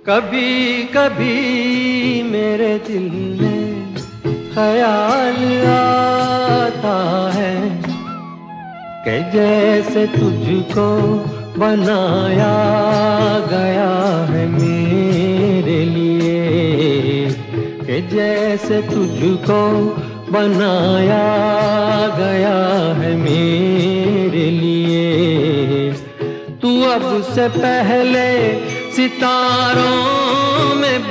कभी कभी मेरे दिल में ख्याल आता है कि जैसे तुझको बनाया गया है मेरे लिए, कि जैसे तुझको बनाया गया है मेरे लिए। तू अब से पहले सितारों में